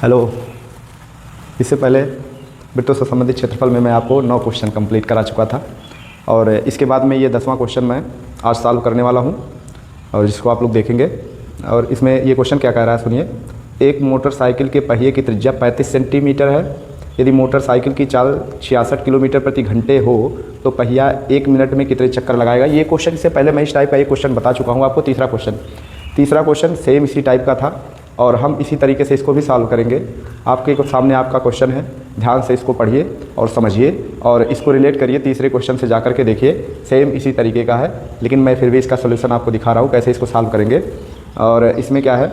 Hello. इससे पहले वृत्तों से संबंधित क्षेत्रफल में मैं आपको 9 क्वेश्चन कंप्लीट करा चुका था और इसके बाद में ये 10वां क्वेश्चन मैं आज सॉल्व करने वाला हूँ और जिसको आप लोग देखेंगे। और इसमें ये क्वेश्चन क्या कह रहा है सुनिए। एक मोटरसाइकिल के पहिए की त्रिज्या 35 सेंटीमीटर है। यदि मोटरसाइकिल की चाल 66 किलोमीटर प्रति घंटे हो तो पहिया 1 मिनट में कितने चक्कर लगाएगा। ये क्वेश्चन से पहले मैं इस टाइप का एक क्वेश्चन बता चुका हूँ आपको। तीसरा क्वेश्चन सेम इसी टाइप का था और हम इसी तरीके से इसको भी सॉल्व करेंगे। आपके सामने आपका क्वेश्चन है, ध्यान से इसको पढ़िए और समझिए और इसको रिलेट करिए तीसरे क्वेश्चन से जाकर के देखिए। सेम इसी तरीके का है लेकिन मैं फिर भी इसका सोल्यूशन आपको दिखा रहा हूँ कैसे इसको सॉल्व करेंगे। और इसमें क्या है,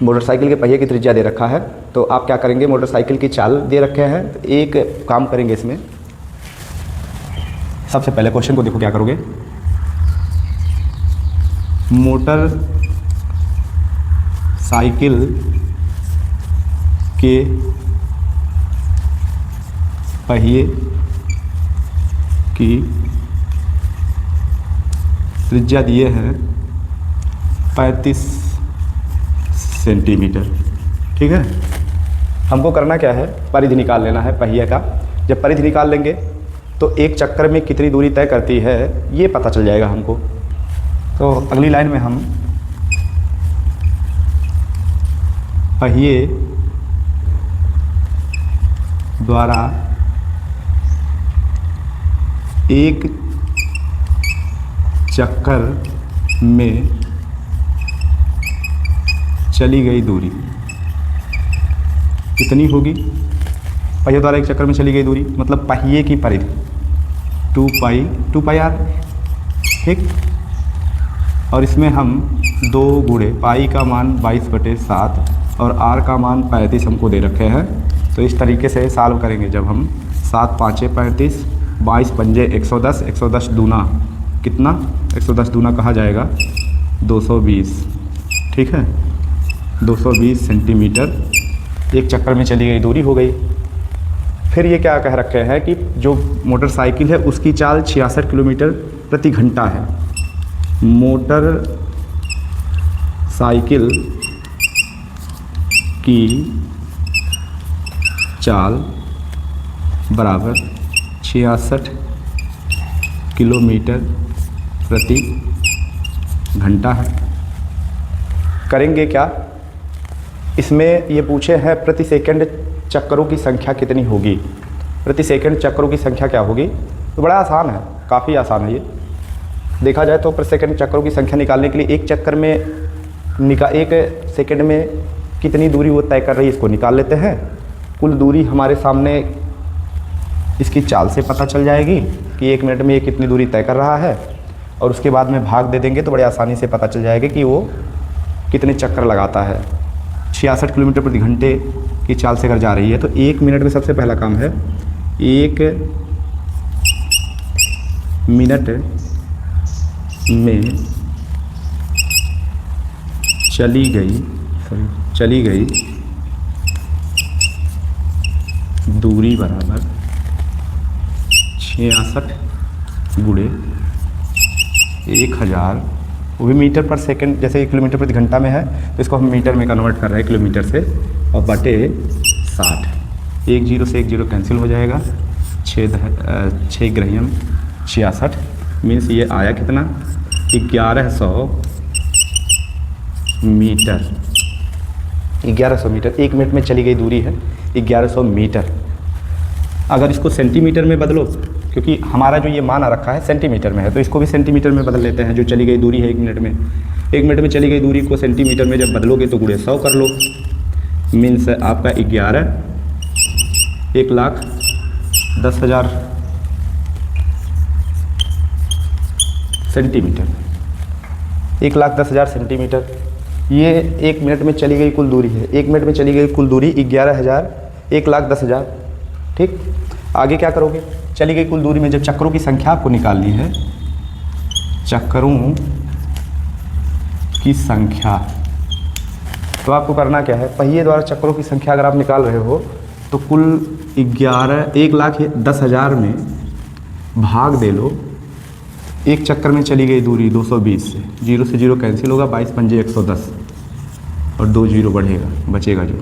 मोटरसाइकिल के पहिए की त्रिज्या दे रखा है तो आप क्या करेंगे, मोटरसाइकिल की चाल दे रखे हैं तो एक काम करेंगे इसमें। सबसे पहले क्वेश्चन को देखो क्या करोगे। मोटर साइकिल के पहिए की त्रिज्या दिए हैं 35 सेंटीमीटर। ठीक है, हमको करना क्या है, परिधि निकाल लेना है पहिए का। जब परिधि निकाल लेंगे तो एक चक्कर में कितनी दूरी तय करती है ये पता चल जाएगा हमको। तो अगली लाइन में हम पहिए द्वारा एक चक्कर में चली गई दूरी कितनी होगी। पहिए द्वारा एक चक्कर में चली गई दूरी मतलब पहिए की परिधि 2 पाई आर। ठीक, और इसमें हम 2 गुणे पाई का मान 22/7 और r का मान 35 हमको दे रखे हैं। तो इस तरीके से सॉल्व करेंगे। जब हम 7 5 35, 22 पंजे 110, 110 दूना कितना, 110 दूना कहा जाएगा 220। ठीक है, 220 सेंटीमीटर एक चक्कर में चली गई दूरी हो गई। फिर ये क्या कह रखे हैं कि जो मोटरसाइकिल है उसकी चाल 66 किलोमीटर प्रति घंटा है। मोटर साइकिल की चाल बराबर 66 किलोमीटर प्रति घंटा है। करेंगे क्या, इसमें ये पूछे हैं प्रति सेकंड चक्करों की संख्या कितनी होगी। प्रति सेकंड चक्करों की संख्या क्या होगी, तो बड़ा आसान है, काफ़ी आसान है ये। देखा जाए तो प्रति सेकंड चक्करों की संख्या निकालने के लिए एक चक्कर में एक सेकंड में कितनी दूरी वो तय कर रही है इसको निकाल लेते हैं। कुल दूरी हमारे सामने इसकी चाल से पता चल जाएगी कि 1 मिनट में ये कितनी दूरी तय कर रहा है और उसके बाद में भाग दे देंगे तो बड़े आसानी से पता चल जाएगा कि वो कितने चक्कर लगाता है। 66 किलोमीटर प्रति घंटे की चाल से अगर जा रही है तो 1 मिनट में सबसे पहला काम है 1 मिनट में चली गई दूरी बराबर 66 गुणे 1000, वो भी मीटर पर सेकंड, जैसे किलोमीटर प्रति घंटा में है तो इसको हम मीटर में कन्वर्ट कर रहे हैं किलोमीटर से, और बटे 60। 1 0 से 1 0 कैंसिल हो जाएगा, 6 ग्रहियम 66 मीन्स ये आया कितना 1100 मीटर। 1100 मीटर 1 मिनट में चली गई दूरी है 1100 मीटर। अगर इसको सेंटीमीटर में बदलो, क्योंकि हमारा जो ये मान आ रखा है सेंटीमीटर में है तो इसको भी सेंटीमीटर में बदल लेते हैं। जो चली गई दूरी है 1 मिनट में, 1 मिनट में चली गई दूरी को सेंटीमीटर में जब बदलोगे तो गुणे 100 कर लो, मीन्स आपका 1,10,000 सेंटीमीटर। 1,10,000 सेंटीमीटर ये 1 मिनट में चली गई कुल दूरी है। 1 मिनट में चली गई कुल दूरी 11,000, 1,10,000। ठीक, आगे क्या करोगे, चली गई कुल दूरी में जब चक्करों की संख्या आपको निकालनी है, चक्करों की संख्या, तो आपको करना क्या है, पहिए द्वारा चक्करों की संख्या अगर आप निकाल रहे हो तो कुल 1,10,000 में भाग दे लो एक चक्कर में चली गई दूरी 220 से, 0 से 0 कैंसिल होगा, 22 पंजे 110 और 2 0 बढ़ेगा, बचेगा जो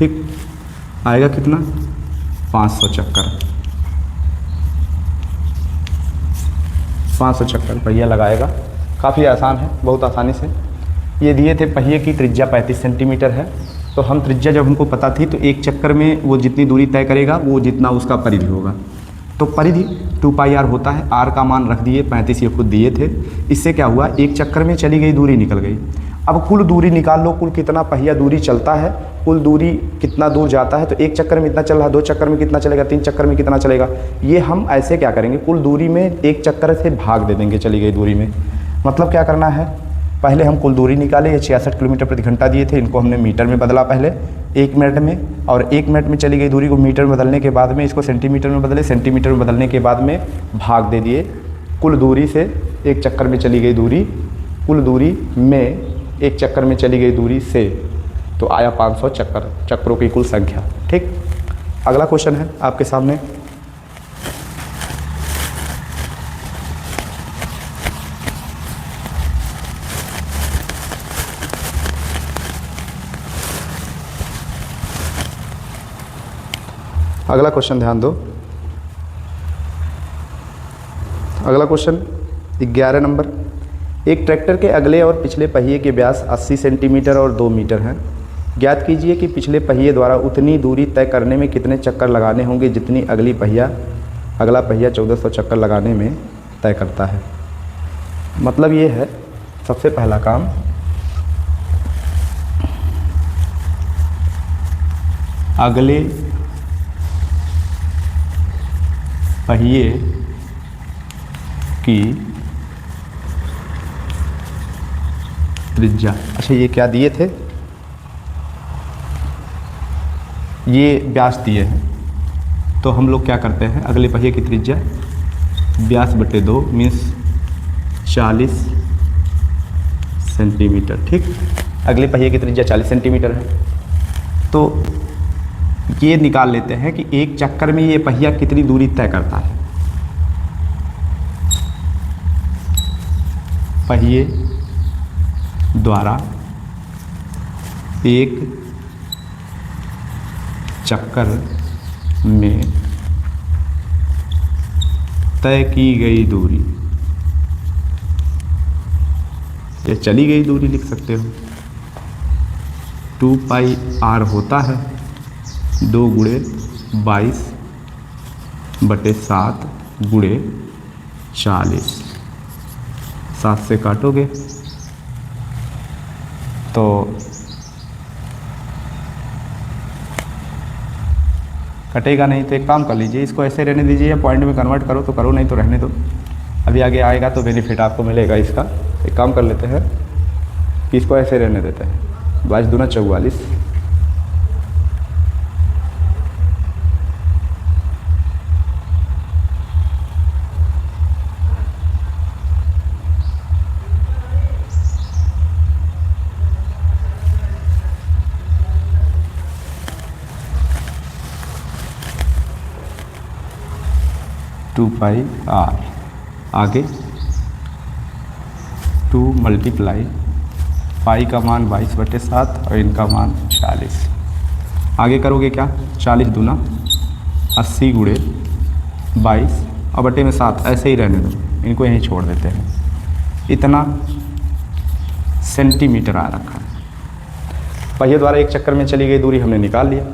ठीक। आएगा कितना? 500 चक्कर। 500 चक्कर पहिया लगाएगा। काफ़ी आसान है, बहुत आसानी से। ये दिए थे पहिए की त्रिज्या 35 सेंटीमीटर है, तो हम त्रिज्या जब हमको पता थी तो एक चक्कर में वो जितनी दूरी तय करेगा वो जितना उसका परिधि होगा। तो परिधि 2πr होता है। r का मान रख दिए 35, ये खुद दिए थे। इससे क्या हुआ, एक चक्कर में चली गई दूरी निकल गई। अब कुल दूरी निकाल लो, कुल कितना पहिया दूरी चलता है, कुल दूरी कितना दूर जाता है। तो एक चक्कर में इतना चल रहा है, 2 चक्कर में कितना चलेगा, 3 चक्कर में कितना चलेगा। ये हम ऐसे क्या करेंगे, कुल दूरी में एक चक्कर से भाग दे देंगे चली गई दूरी में। मतलब क्या करना है, पहले हम कुल दूरी निकाले। ये 66 किलोमीटर प्रति घंटा दिए थे, इनको हमने मीटर में बदला पहले 1 मिनट में, और 1 मिनट में चली गई दूरी को मीटर में बदलने के बाद में इसको सेंटीमीटर में बदले, सेंटीमीटर में बदलने के बाद में भाग दे दिए कुल दूरी से। एक चक्कर में चली गई दूरी, कुल दूरी में एक चक्कर में चली गई दूरी से, तो आया 500 चक्कर, चक्करों की कुल संख्या। ठीक। अगला क्वेश्चन है आपके सामने। अगला क्वेश्चन ध्यान दो। अगला क्वेश्चन 11 नंबर। एक ट्रैक्टर के अगले और पिछले पहिए के व्यास 80 सेंटीमीटर और 2 मीटर हैं। ज्ञात कीजिए कि पिछले पहिए द्वारा उतनी दूरी तय करने में कितने चक्कर लगाने होंगे जितनी अगला पहिया 1400 चक्कर लगाने में तय करता है। मतलब ये है, सबसे पहला काम अगले पहिए की त्रिज्या। अच्छा, ये क्या दिए थे, ये व्यास दिए हैं। तो हम लोग क्या करते हैं, अगले पहिए की त्रिज्या व्यास बटे 2 मीन्स 40 सेंटीमीटर। ठीक। अगले पहिए की त्रिज्या 40 सेंटीमीटर है। तो ये निकाल लेते हैं कि एक चक्कर में ये पहिया कितनी दूरी तय करता है। पहिए द्वारा एक चक्कर में तय की गई दूरी, ये चली गई दूरी लिख सकते हो, 2πr होता है 2 गुणे 22 बटे 7 गुणे 40। 7 से काटोगे तो कटेगा नहीं। तो एक काम कर लीजिए, इसको ऐसे रहने दीजिए, या पॉइंट में कन्वर्ट करो तो करो, नहीं तो रहने दो। अभी आगे आएगा तो बेनिफिट आपको मिलेगा इसका। एक काम कर लेते हैं कि इसको ऐसे रहने देते हैं, 22 दूना 44, टू पाई आर। आगे 2 मल्टीप्लाई पाई का मान 22 बटे 7 और इनका मान 40। आगे करोगे क्या, 40 दूना 80 गुणे 22 और बटे में 7, ऐसे ही रहने दो, इनको यहीं छोड़ देते हैं। इतना सेंटीमीटर आ रखा है। पहिए द्वारा एक चक्कर में चली गई दूरी हमने निकाल लिया।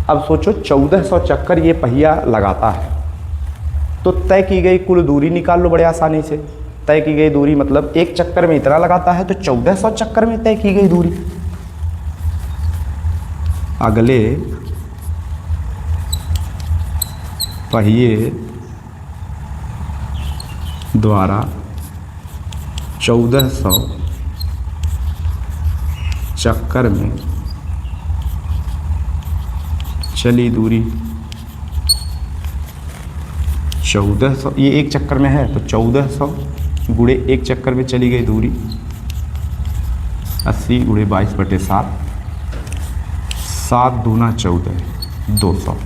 अब सोचो 1400 चक्कर ये पहिया लगाता है, तो तय की गई कुल दूरी निकाल लो बड़े आसानी से। तय की गई दूरी मतलब एक चक्कर में इतना लगाता है, तो 1400 चक्कर में तय की गई दूरी। अगले पहिए द्वारा 1400 चक्कर में चली दूरी 1400, ये एक चक्कर में है तो 1400 गुणे एक चक्कर में चली गई दूरी 80 गुणे 22 बटे 7, 7 दूना 14, 200।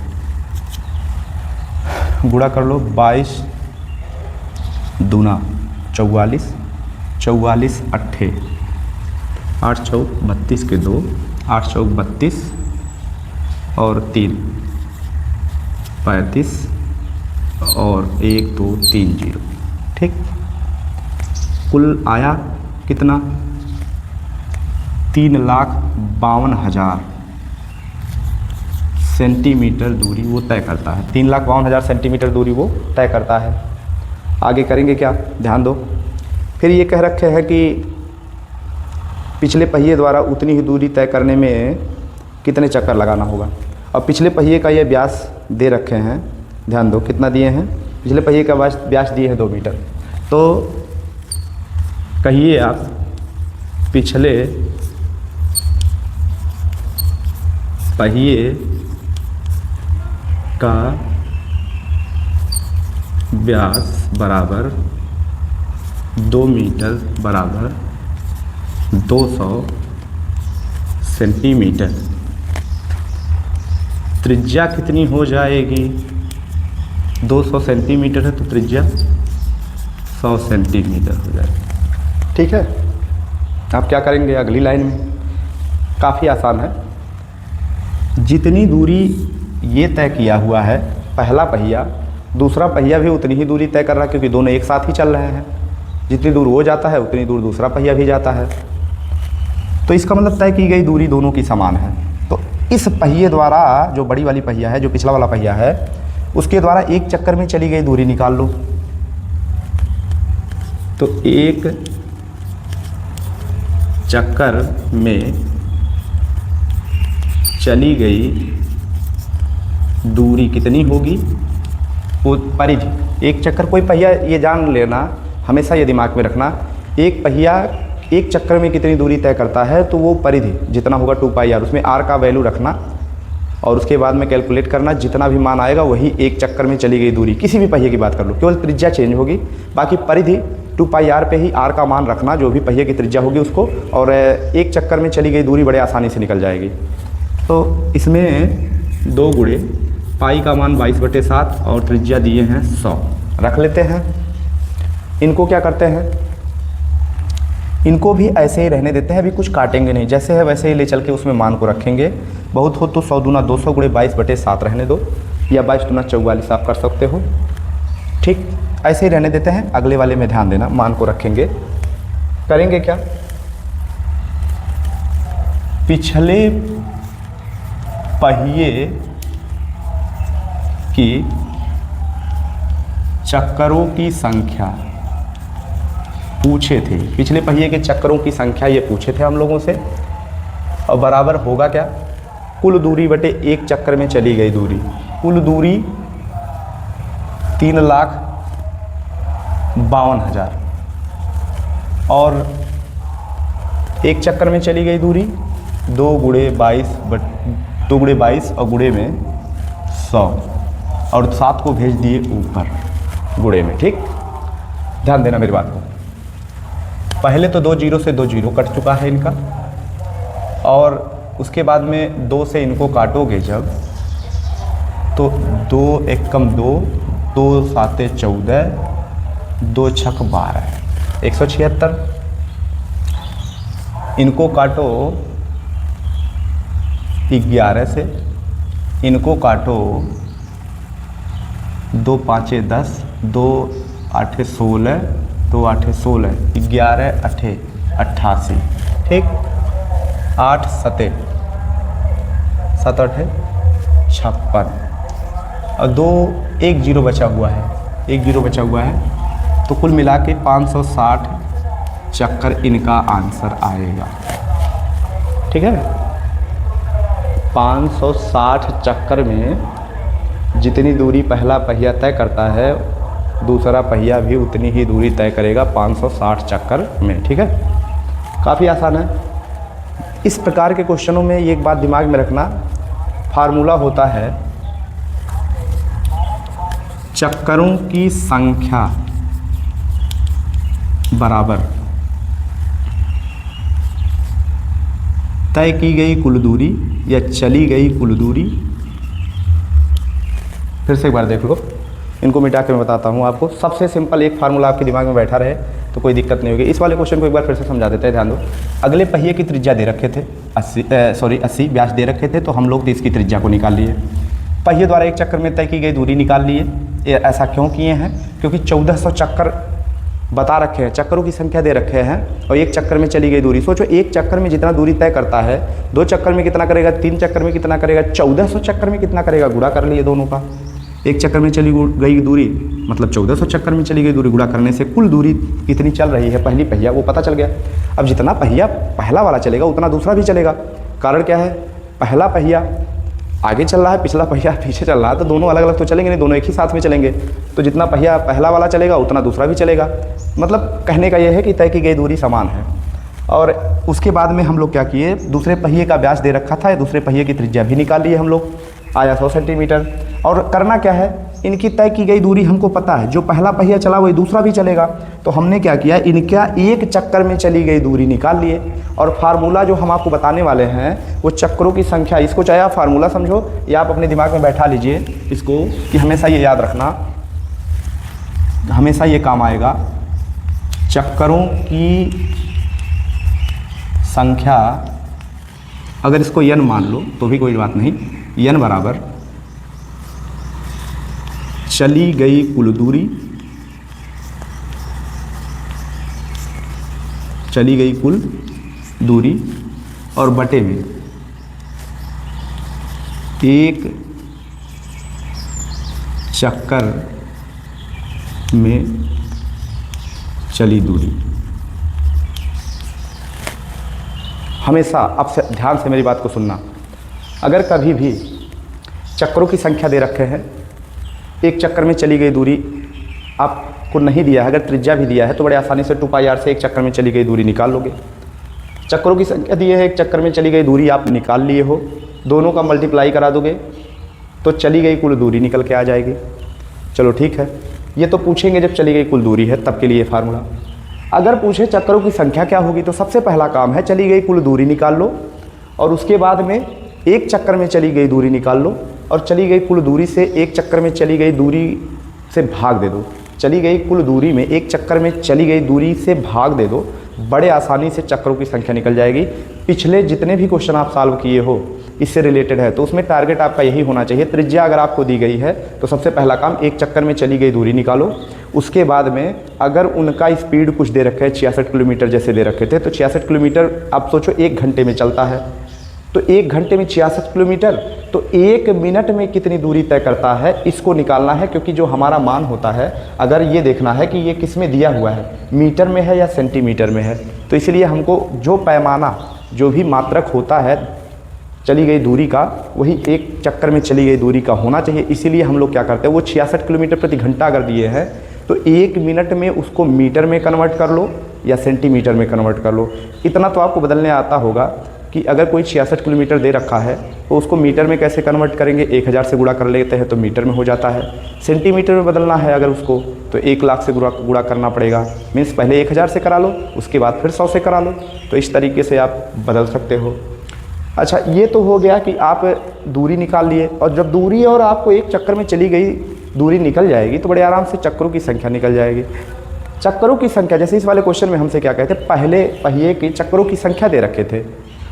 गुणा कर लो, 22 दूना 44, 44 अट्ठे 8 चौक 32 के 2, 8 चौक 32, और 3 35 और 1 2 3 0। ठीक, कुल आया कितना? 3,52,000 सेंटीमीटर दूरी वो तय करता है। 3,52,000 सेंटीमीटर दूरी वो तय करता है। आगे करेंगे क्या, ध्यान दो। फिर ये कह रखे हैं कि पिछले पहिए द्वारा उतनी ही दूरी तय करने में कितने चक्कर लगाना होगा। और पिछले पहिए का ये व्यास दे रखे हैं, ध्यान दो कितना दिए हैं। पिछले पहिए का व्यास दिए हैं 2 मीटर। तो कहिए आप पिछले पहिए का व्यास बराबर 2 मीटर बराबर 200 सेंटीमीटर। त्रिज्या कितनी हो जाएगी? 200 सेंटीमीटर है तो त्रिज्या 100 सेंटीमीटर हो जाएगी। ठीक है, आप क्या करेंगे अगली लाइन में? काफ़ी आसान है। जितनी दूरी ये तय किया हुआ है पहला पहिया, दूसरा पहिया भी उतनी ही दूरी तय कर रहा है, क्योंकि दोनों एक साथ ही चल रहे हैं। जितनी दूर वो जाता है उतनी दूर दूसरा पहिया भी जाता है। तो इसका मतलब तय की गई दूरी दोनों की समान है। तो इस पहिए द्वारा, जो बड़ी वाली पहिया है, जो पिछला वाला पहिया है, उसके द्वारा एक चक्कर में चली गई दूरी निकाल लो। तो एक चक्कर में चली गई दूरी कितनी होगी? वो परिधि। एक चक्कर, कोई पहिया, ये जान लेना, हमेशा ये दिमाग में रखना, एक पहिया एक चक्कर में कितनी दूरी तय करता है, तो वो परिधि जितना होगा 2πr, उसमें r का वैल्यू रखना और उसके बाद में कैलकुलेट करना। जितना भी मान आएगा वही एक चक्कर में चली गई दूरी। किसी भी पहिए की बात कर लो, केवल त्रिज्या चेंज होगी, बाकी परिधि 2πr पे ही r का मान रखना, जो भी पहिए की त्रिज्या होगी उसको, और एक चक्कर में चली गई दूरी बड़े आसानी से निकल जाएगी। तो इसमें 2 गुणे पाई का मान 22/7 और त्रिज्या दिए हैं 100 रख लेते हैं। इनको क्या करते हैं, इनको भी ऐसे ही रहने देते हैं, अभी कुछ काटेंगे नहीं, जैसे है वैसे ही ले चल के उसमें मान को रखेंगे। बहुत हो तो 100 दूना 200 गुणे 22/7 रहने दो, या 22 दूना 44 आप कर सकते हो। ठीक, ऐसे ही रहने देते हैं। अगले वाले में ध्यान देना, मान को रखेंगे। करेंगे क्या, पिछले पहिए की चक्करों की संख्या पूछे थे। पिछले पहिए के चक्करों की संख्या ये पूछे थे हम लोगों से, और बराबर होगा क्या? कुल दूरी बटे एक चक्कर में चली गई दूरी। कुल दूरी 3,52,000 और एक चक्कर में चली गई दूरी 2 गुणे 22 और गुणे में 100 और 7 को भेज दिए ऊपर गुणे में। ठीक, ध्यान देना मेरी बात को। पहले तो 2 0 से 2 0 कट चुका है इनका, और उसके बाद में 2 से इनको काटोगे जब, तो 2 एकम 2, 2 साते 14, 2 छक 12, 176। इनको काटो 11 से, इनको काटो 2 5 10, 2 8 16, 2 8 16, 11 8 88। ठीक, 8 7 7 8 56 और 2 1 0 बचा हुआ है, 1 0 बचा हुआ है। तो कुल मिला के 560 चक्कर इनका आंसर आएगा। ठीक है, 560 चक्कर में जितनी दूरी पहला पहिया तय करता है, दूसरा पहिया भी उतनी ही दूरी तय करेगा 560 चक्कर में। ठीक है, काफ़ी आसान है। इस प्रकार के क्वेश्चनों में एक बात दिमाग में रखना, फार्मूला होता है चक्करों की संख्या बराबर तय की गई कुल दूरी या चली गई कुल दूरी। फिर से एक बार देख लो, इनको मिटा के मैं बताता हूँ आपको। सबसे सिंपल एक फार्मूला आपके दिमाग में बैठा रहे तो कोई दिक्कत नहीं होगी। इस वाले क्वेश्चन को एक बार फिर से समझा देते हैं, ध्यान दो। अगले पहिए की त्रिज्या दे रखे थे 80 व्यास दे रखे थे, तो हम लोग इसकी त्रिज्या को निकाल लिए। पहिए द्वारा एक चक्कर में तय की गई दूरी निकाल लिए। ऐसा क्यों किए हैं? क्योंकि 1400 चक्कर बता रखे हैं, चक्करों की संख्या दे रखे हैं और एक चक्कर में चली गई दूरी। सोचो एक चक्कर में जितना दूरी तय करता है, 2 चक्कर में कितना करेगा, 3 चक्कर में कितना करेगा, 1400 चक्कर में कितना करेगा, गुणा कर लिए दोनों का। एक चक्कर में चली गई दूरी मतलब 1400 चक्कर में चली गई दूरी, गुणा करने से कुल दूरी कितनी चल रही है पहली पहिया वो पता चल गया। अब जितना पहिया पहला वाला चलेगा उतना दूसरा भी चलेगा। कारण क्या है? पहला पहिया आगे चल रहा है, पिछला पहिया पीछे चल रहा है, तो दोनों अलग अलग तो चलेंगे नहीं, दोनों एक ही साथ में चलेंगे। तो जितना पहिया पहला वाला चलेगा उतना दूसरा भी चलेगा। मतलब कहने का यह है कि तय की गई दूरी समान है। और उसके बाद में हम लोग क्या किए, दूसरे पहिए का व्यास दे रखा था, दूसरे पहिए की त्रिज्या भी निकाल लिए हम लोग, आया 100 सेंटीमीटर। और करना क्या है, इनकी तय की गई दूरी हमको पता है, जो पहला पहिया चला वही दूसरा भी चलेगा। तो हमने क्या किया, इनका एक चक्कर में चली गई दूरी निकाल लिए। और फार्मूला जो हम आपको बताने वाले हैं वो चक्करों की संख्या, इसको चाहे आप फार्मूला समझो या आप अपने दिमाग में बैठा लीजिए इसको, कि हमेशा ये याद रखना, हमेशा ये काम आएगा। चक्करों की संख्या, अगर इसको n मान लो तो भी कोई बात नहीं, n बराबर चली गई कुल दूरी, चली गई कुल दूरी और बटे में एक चक्कर में चली दूरी। हमेशा अब से ध्यान से मेरी बात को सुनना। अगर कभी भी चक्करों की संख्या दे रखे हैं, एक चक्कर में चली गई दूरी आपको नहीं दिया है, अगर त्रिज्या भी दिया है तो बड़े आसानी से 2πr से एक चक्कर में चली गई दूरी निकाल लोगे। चक्करों की संख्या दी है, एक चक्कर में चली गई दूरी आप निकाल लिए हो, दोनों का मल्टीप्लाई करा दोगे तो चली गई कुल दूरी निकल के आ जाएगी। चलो ठीक है, ये तो पूछेंगे जब चली गई कुल दूरी है तब के लिए फार्मूला। अगर पूछे चक्करों की संख्या क्या होगी, तो सबसे पहला काम है चली गई कुल दूरी निकाल लो और उसके बाद में एक चक्कर में चली गई दूरी निकाल लो और चली गई कुल दूरी से एक चक्कर में चली गई दूरी से भाग दे दो। चली गई कुल दूरी में एक चक्कर में चली गई दूरी से भाग दे दो, बड़े आसानी से चक्करों की संख्या निकल जाएगी। पिछले जितने भी क्वेश्चन आप सॉल्व किए हो इससे रिलेटेड है तो उसमें टारगेट आपका यही होना चाहिए। त्रिज्या अगर आपको दी गई है तो सबसे पहला काम एक चक्कर में चली गई दूरी निकालो। उसके बाद में अगर उनका स्पीड कुछ दे रखे है 66 किलोमीटर जैसे दे रखे थे, तो 66 किलोमीटर आप सोचो 1 घंटे में चलता है, तो 1 घंटे में 66 किलोमीटर, तो 1 मिनट में कितनी दूरी तय करता है इसको निकालना है। क्योंकि जो हमारा मान होता है, अगर ये देखना है कि ये किस में दिया हुआ है, मीटर में है या सेंटीमीटर में है, तो इसलिए हमको जो पैमाना, जो भी मात्रक होता है चली गई दूरी का, वही एक चक्कर में चली गई दूरी का होना चाहिए। इसीलिए हम लोग क्या करते हैं, वो 66 किलोमीटर प्रति घंटा अगर दिए हैं तो 1 मिनट में उसको मीटर में कन्वर्ट कर लो या सेंटीमीटर में कन्वर्ट कर लो। इतना तो आपको बदलने आता होगा कि अगर कोई 66 किलोमीटर दे रखा है तो उसको मीटर में कैसे कन्वर्ट करेंगे, 1000 से गुणा कर लेते हैं तो मीटर में हो जाता है। सेंटीमीटर में बदलना है अगर उसको तो 1 लाख से गुणा करना पड़ेगा। मीन्स पहले 1000 से करा लो, उसके बाद फिर 100 से करा लो। तो इस तरीके से आप बदल सकते हो। अच्छा, ये तो हो गया कि आप दूरी निकाल लिए, और जब दूरी और आपको एक चक्कर में चली गई दूरी निकल जाएगी तो बड़े आराम से चक्करों की संख्या निकल जाएगी। चक्करों की संख्या, जैसे इस वाले क्वेश्चन में हमसे क्या कहते हैं, पहले पहिए की चक्करों की संख्या दे रखे थे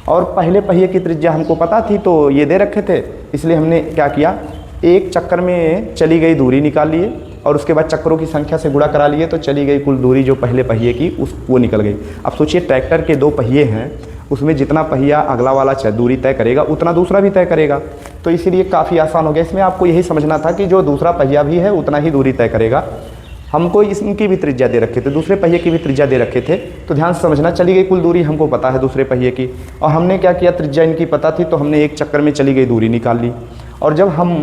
और पहले पहिए की त्रिज्या हमको पता थी तो ये दे रखे थे, इसलिए हमने क्या किया, एक चक्कर में चली गई दूरी निकाल लिए और उसके बाद चक्करों की संख्या से गुणा करा लिए तो चली गई कुल दूरी जो पहले पहिए की वो निकल गई। अब सोचिए ट्रैक्टर के 2 पहिए हैं, उसमें जितना पहिया अगला वाला दूरी तय करेगा उतना दूसरा भी तय करेगा, तो इसीलिए काफ़ी आसान हो गया। इसमें आपको यही समझना था कि जो दूसरा पहिया भी है उतना ही दूरी तय करेगा। हमको इनकी भी त्रिज्या दे रखे थे, दूसरे पहिए की भी त्रिज्या दे रखे थे, तो ध्यान से समझना, चली गई कुल दूरी हमको पता है दूसरे पहिए की, और हमने क्या किया, त्रिज्या इनकी पता थी तो हमने एक चक्कर में चली गई दूरी निकाल ली। और जब हम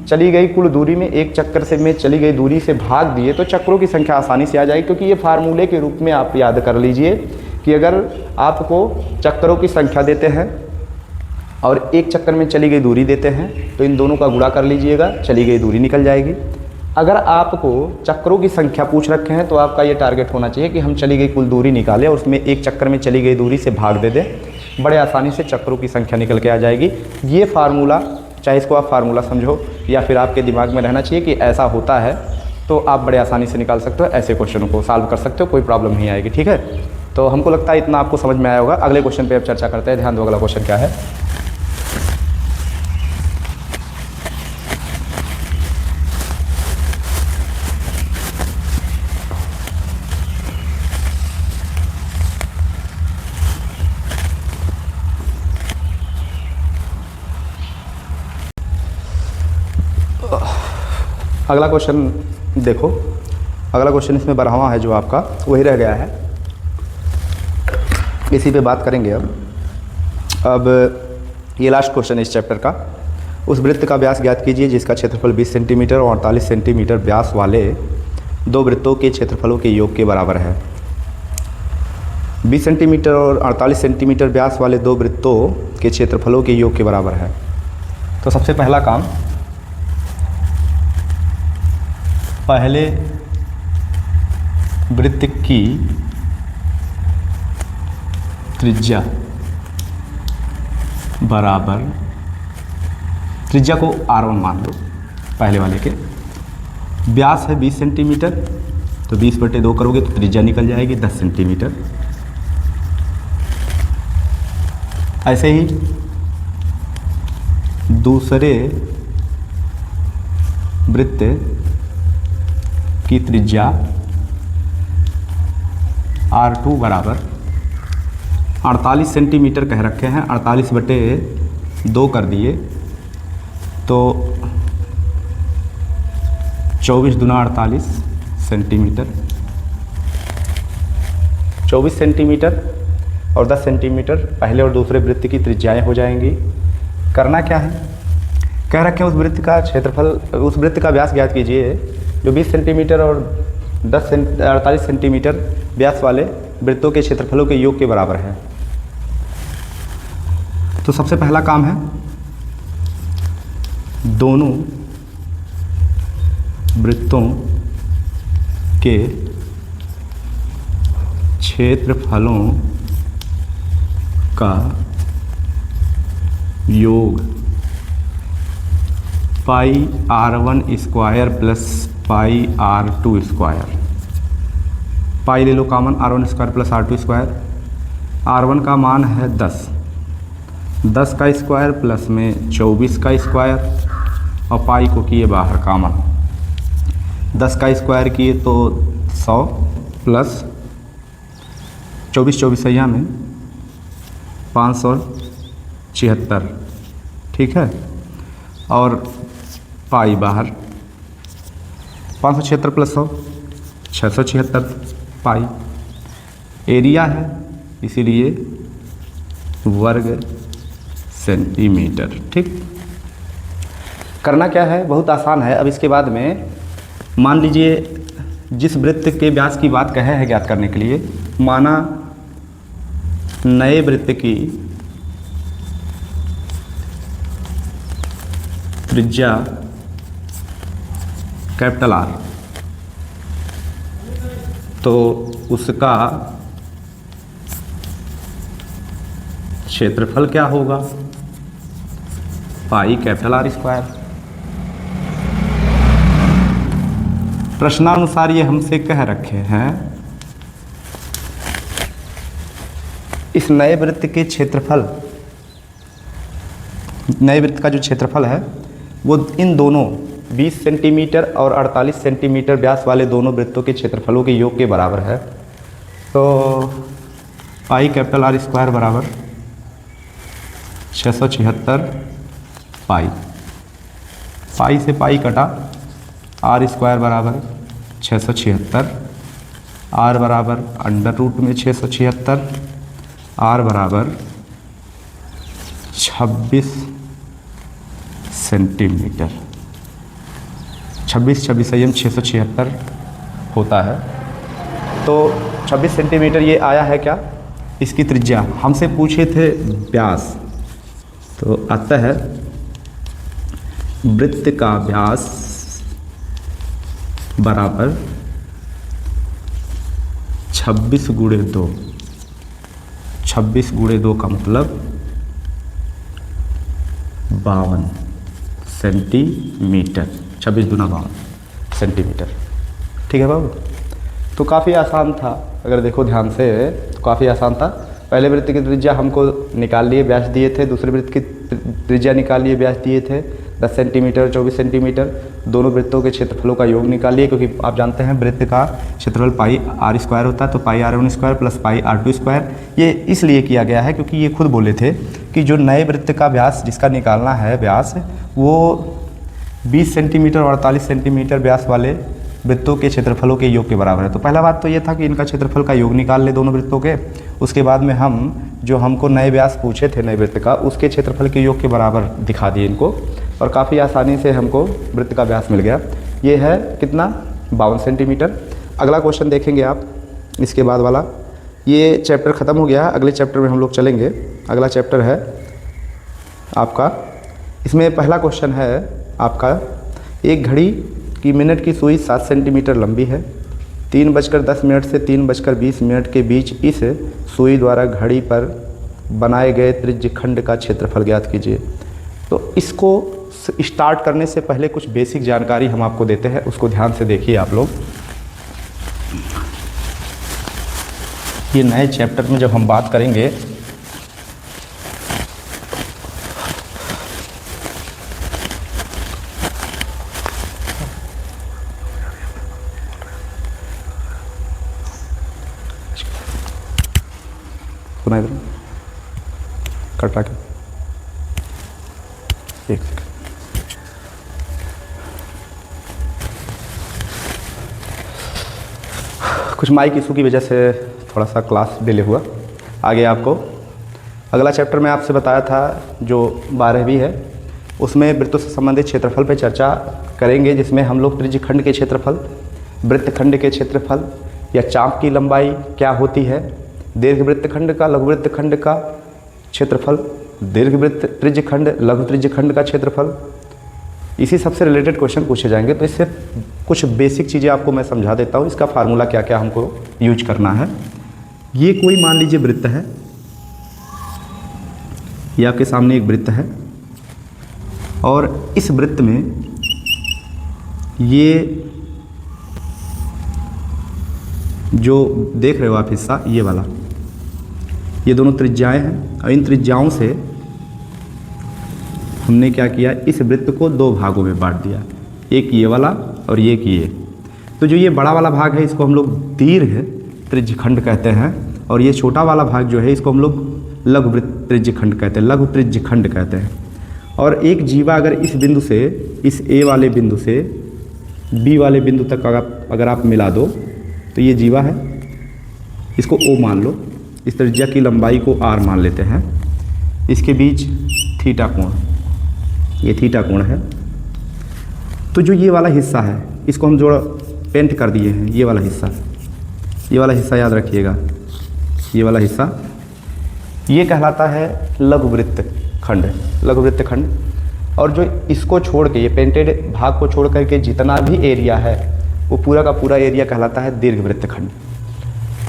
चली गई कुल दूरी में एक चक्कर से में चली गई दूरी से भाग दिए तो चक्करों की संख्या आसानी से आ जाएगी। क्योंकि ये फार्मूले के रूप में आप याद कर लीजिए कि अगर आपको चक्करों की संख्या देते हैं और एक चक्कर में चली गई दूरी देते हैं तो इन दोनों का गुणा कर लीजिएगा, चली गई दूरी निकल जाएगी। अगर आपको चक्करों की संख्या पूछ रखे हैं तो आपका ये टारगेट होना चाहिए कि हम चली गई कुल दूरी निकालें और उसमें एक चक्कर में चली गई दूरी से भाग दे दें, बड़े आसानी से चक्करों की संख्या निकल के आ जाएगी। ये फार्मूला, चाहे इसको आप फार्मूला समझो या फिर आपके दिमाग में रहना चाहिए कि ऐसा होता है। तो आप बड़े आसानी से निकाल सकते हो, ऐसे क्वेश्चनों को सॉल्व कर सकते हो, कोई प्रॉब्लम नहीं आएगी। ठीक है, तो हमको लगता है इतना आपको समझ में आया होगा। अगले क्वेश्चन पे अब चर्चा करते हैं। ध्यान दो, अगला क्वेश्चन क्या है। अगला क्वेश्चन देखो, अगला क्वेश्चन इसमें 12वां है जो आपका, वही रह गया है, इसी पे बात करेंगे अब ये लास्ट क्वेश्चन है इस चैप्टर का। उस वृत्त का व्यास ज्ञात कीजिए जिसका क्षेत्रफल 20 सेंटीमीटर और 48 सेंटीमीटर व्यास वाले दो वृत्तों के क्षेत्रफलों के योग के बराबर है। 20 सेंटीमीटर और 48 सेंटीमीटर व्यास वाले दो वृत्तों के क्षेत्रफलों के योग के बराबर है। तो सबसे पहला काम, पहले वृत्त की त्रिज्या बराबर, त्रिज्या को R1 मान लो पहले वाले के, व्यास है 20 सेंटीमीटर, तो 20/2 करोगे तो त्रिज्या निकल जाएगी 10 सेंटीमीटर। ऐसे ही दूसरे वृत्त की त्रिज्या R2 बराबर 48 सेंटीमीटर कह रखे हैं, 48/2 कर दिए तो 24 दूना 48 सेंटीमीटर, 24 सेंटीमीटर और 10 सेंटीमीटर पहले और दूसरे वृत्त की त्रिज्याएं हो जाएंगी। करना क्या है, कह रखे हैं उस वृत्त का क्षेत्रफल, उस वृत्त का व्यास ज्ञात कीजिए जो 20 सेंटीमीटर और 48 सेंटीमीटर व्यास वाले वृत्तों के क्षेत्रफलों के योग के बराबर है। तो सबसे पहला काम है, दोनों वृत्तों के क्षेत्रफलों का योग pi R1 square plus pi R2 square. Pi ले लो common, R1 square plus R2 square. R1 का मान है 10, 10 का स्क्वायर प्लस में 24 का स्क्वायर, और पाई को किए बाहर कॉमन, 10 का स्क्वायर किए तो 100 प्लस 24 यहाँ में 576, ठीक है, और पाई बाहर 576 प्लस 100 676 पाई। एरिया है इसीलिए वर्ग सेंटीमीटर। ठीक, करना क्या है, बहुत आसान है। अब इसके बाद में मान लीजिए जिस वृत्त के व्यास की बात कहे है ज्ञात करने के लिए, माना नए वृत्त की त्रिज्या कैपिटल R, तो उसका क्षेत्रफल क्या होगा, पाई कैपिटल R स्क्वायर। प्रश्नानुसार ये हमसे कह रखे हैं इस नए वृत्त के क्षेत्रफल, नए वृत्त का जो क्षेत्रफल है वो इन दोनों 20 सेंटीमीटर और 48 सेंटीमीटर व्यास वाले दोनों वृत्तों के क्षेत्रफलों के योग के बराबर है। तो पाई कैपिटल R स्क्वायर बराबर 676 पाई, पाई से पाई कटा, R स्क्वायर बराबर 676, R बराबर अंडर रूट में 676, R बराबर 26 सेंटीमीटर, 26 676 होता है। तो 26 सेंटीमीटर ये आया है क्या, इसकी त्रिज्या। हमसे पूछे थे व्यास, तो आता है वृत्त का व्यास बराबर 26 गुणे 2, 26 गुणे 2 का मतलब 52 सेंटीमीटर, 26 दूना 52 सेंटीमीटर। ठीक है बाबू। तो काफ़ी आसान था, अगर देखो ध्यान से तो काफ़ी आसान था। पहले वृत्त की त्रिज्या हमको निकाल लिए, व्यास दिए थे। दूसरे वृत्त की त्रिज्या निकाल लिए, व्यास दिए थे 10 सेंटीमीटर 24 सेंटीमीटर। दोनों वृत्तों के क्षेत्रफलों का योग निकाल लिए, क्योंकि आप जानते हैं वृत्त का क्षेत्रफल पाई आर स्क्वायर होता है, तो pi R one square plus pi R two square. ये इसलिए किया गया है क्योंकि ये खुद बोले थे कि जो नए वृत्त का व्यास जिसका निकालना है व्यास, वो 20 सेंटीमीटर और 48 सेंटीमीटर व्यास वाले वृत्तों के क्षेत्रफलों के योग के बराबर है। तो पहला बात तो ये था कि इनका क्षेत्रफल का योग निकाल ले दोनों वृत्तों के। उसके बाद में हम जो हमको नए व्यास पूछे थे नए वृत्त का, उसके क्षेत्रफल के योग के बराबर दिखा दिए इनको, और काफ़ी आसानी से हमको वृत्त का व्यास मिल गया। ये है कितना, 52 सेंटीमीटर। अगला क्वेश्चन देखेंगे आप, इसके बाद वाला। ये चैप्टर ख़त्म हो गया, अगले चैप्टर में हम लोग चलेंगे। अगला चैप्टर है आपका, इसमें पहला क्वेश्चन है आपका, एक घड़ी की मिनट की सुई 7 सेंटीमीटर लंबी है। 3:10 से 3:20 के बीच इस सुई द्वारा घड़ी पर बनाए गए त्रिज्यखंड का क्षेत्रफल ज्ञात कीजिए। तो इसको स्टार्ट करने से पहले कुछ बेसिक जानकारी हम आपको देते हैं, उसको ध्यान से देखिए आप लोग। ये नए चैप्टर में जब हम बात करेंगे कटा के एक सेकंड। कुछ माइक इशू की वजह से थोड़ा सा क्लास डिले हुआ। आगे आपको अगला चैप्टर में आपसे बताया था जो 12वीं है, उसमें वृत्तों से संबंधित क्षेत्रफल पर चर्चा करेंगे, जिसमें हम लोग त्रिज्यखंड के क्षेत्रफल, वृत्तखंड के क्षेत्रफल या चाप की लंबाई क्या होती है, दीर्घवृत्तखंड का, लघुवृत्तखंड का क्षेत्रफल, दीर्घवृत्त त्रिज्यखंड, लघु त्रिज्यखंड का क्षेत्रफल, इसी सबसे रिलेटेड क्वेश्चन पूछे जाएंगे। तो इससे कुछ बेसिक चीज़ें आपको मैं समझा देता हूँ, इसका फार्मूला क्या क्या हमको यूज करना है। ये कोई मान लीजिए वृत्त है, ये आपके सामने एक वृत्त है, और इस वृत्त में ये जो देख रहे हो आप हिस्सा, ये वाला, ये दोनों त्रिज्याएं हैं, और इन त्रिज्याओं से हमने क्या किया, इस वृत्त को दो भागों में बांट दिया, एक ये वाला और एक ये। तो जो ये बड़ा वाला भाग है इसको हम लोग दीर्घ त्रिज्यखंड कहते हैं, और ये छोटा वाला भाग जो है इसको हम लोग लघुवृत्त त्रिज्यखंड कहते हैं, लघु त्रिज्यखंड कहते हैं। और एक जीवा अगर इस बिंदु से, इस ए वाले बिंदु से बी वाले बिंदु तक अगर आप मिला दो, तो ये जीवा है, इसको ओ मान लो, इस त्रिज्या की लंबाई को आर मान लेते हैं, इसके बीच थीटा कोण, ये थीटा कोण है। तो जो ये वाला हिस्सा है इसको हम जोड़ पेंट कर दिए हैं, ये वाला हिस्सा याद रखिएगा, ये वाला हिस्सा ये कहलाता है लघुवृत्त खंड। और जो इसको छोड़ के, ये पेंटेड भाग को छोड़ करके जितना भी एरिया है वो पूरा का पूरा एरिया कहलाता है दीर्घवृत्त खंड।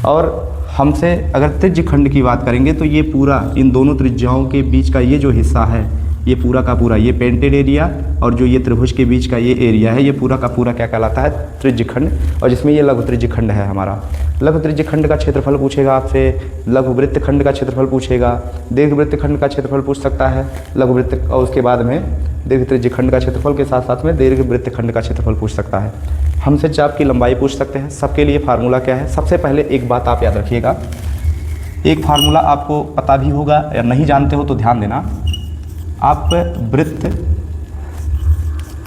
और हमसे अगर त्रिज्यखंड की बात करेंगे तो ये पूरा इन दोनों त्रिज्याओं के बीच का ये जो हिस्सा है, ये पूरा का पूरा ये पेंटेड एरिया, और जो ये त्रिभुज के बीच का ये एरिया है, ये पूरा का पूरा क्या कहलाता है, त्रिज्यखंड। और जिसमें ये लघु त्रिज्यखंड है हमारा। लघु त्रिज्यखंड का क्षेत्रफल पूछेगा आपसे, लघुवृत्तखंड का क्षेत्रफल पूछेगा, दीर्घवृत्तखंड का क्षेत्रफल पूछ सकता है, लघुवृत्त, और उसके बाद में दीर्घ त्रिज्यखंड का क्षेत्रफल के साथ साथ में दीर्घवृत्तखंड का क्षेत्रफल पूछ सकता है। हमसे चाप की लंबाई पूछ सकते हैं। सबके लिए फार्मूला क्या है, सबसे पहले एक बात आप याद रखिएगा, एक फार्मूला आपको पता भी होगा या नहीं जानते हो तो ध्यान देना। आप वृत्त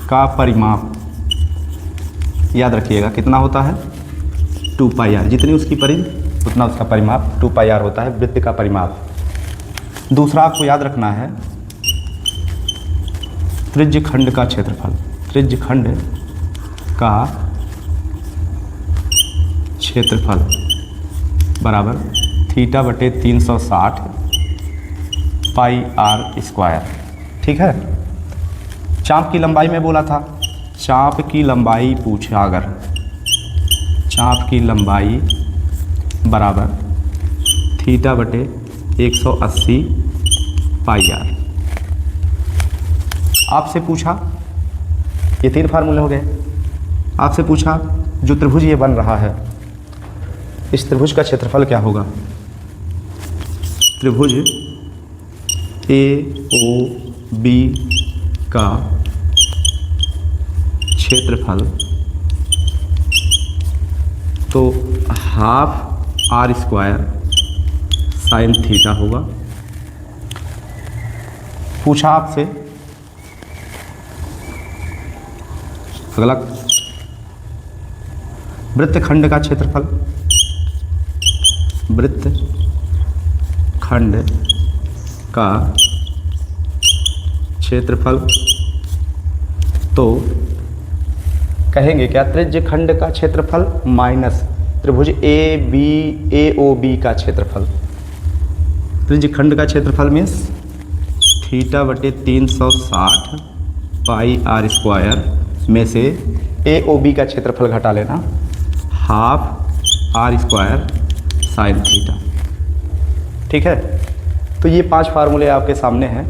का परिमाप याद रखिएगा, कितना होता है, 2 पाई आर, जितनी उसकी परिधि उतना उसका परिमाप 2 पाई आर होता है वृत्त का परिमाप। दूसरा आपको याद रखना है त्रिज्यखंड का क्षेत्रफल, त्रिज्यखंड का क्षेत्रफल बराबर थीटा बटे 360 पाई आर स्क्वायर। ठीक है। चाप की लंबाई में बोला था, चाप की लंबाई पूछा अगर, चाप की लंबाई बराबर थीटा बटे 180 पाई आर। आपसे पूछा, ये 3 फार्मूले हो गए। आपसे पूछा जो त्रिभुज ये बन रहा है, इस त्रिभुज का क्षेत्रफल क्या होगा? त्रिभुज AOB का क्षेत्रफल तो half are square sine theta होगा। पूछा आपसे अगला, वृत्तखंड का क्षेत्रफल, वृत्तखंड का क्षेत्रफल तो कहेंगे क्या? त्रिज्य खंड का क्षेत्रफल माइनस त्रिभुज AOB का क्षेत्रफल। त्रिज्य खंड का क्षेत्रफल मीन्स थीटा बटे 360 पाई आर स्क्वायर में से AOB का क्षेत्रफल घटा लेना, half are square sine theta. ठीक है, तो ये 5 फार्मूले आपके सामने हैं,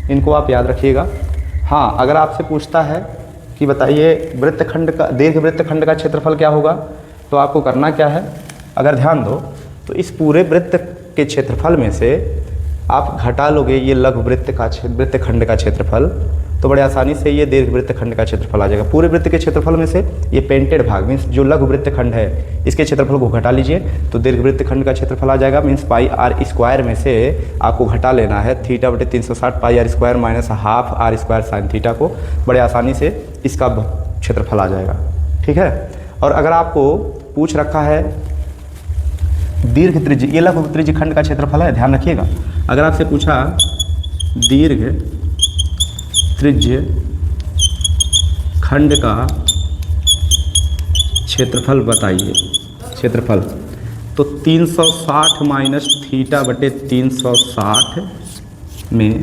इनको आप याद रखिएगा। हाँ, अगर आपसे पूछता है कि बताइए वृत्तखंड का, दीर्घ वृत्तखंड का क्षेत्रफल क्या होगा, तो आपको करना क्या है? अगर ध्यान दो तो इस पूरे वृत्त के क्षेत्रफल में से आप घटा लोगे ये लघु वृत्तखंड का क्षेत्रफल, तो बड़े आसानी से ये दीर्घ वृत्तखंड का क्षेत्रफल आ जाएगा। पूरे वृत्त के क्षेत्रफल में से ये पेंटेड भाग मीन्स जो लघु वृत्तखंड है इसके क्षेत्रफल को घटा लीजिए, तो दीर्घ वृत्तखंड का क्षेत्रफल आ जाएगा। मीन्स पाई आर स्क्वायर में से आपको घटा लेना है थीटा बटे 360 pi R square minus half are square sine theta को, बड़े आसानी से इसका क्षेत्रफल आ जाएगा। ठीक है, और अगर आपको पूछ रखा है दीर्घ त्रिज्य, ये लघु त्रिज्य खंड का क्षेत्रफल है, ध्यान रखिएगा। अगर आपसे पूछा दीर्घ त्रिज्य खंड का क्षेत्रफल बताइए, क्षेत्रफल तो 360 माइनस थीटा बटे 360 में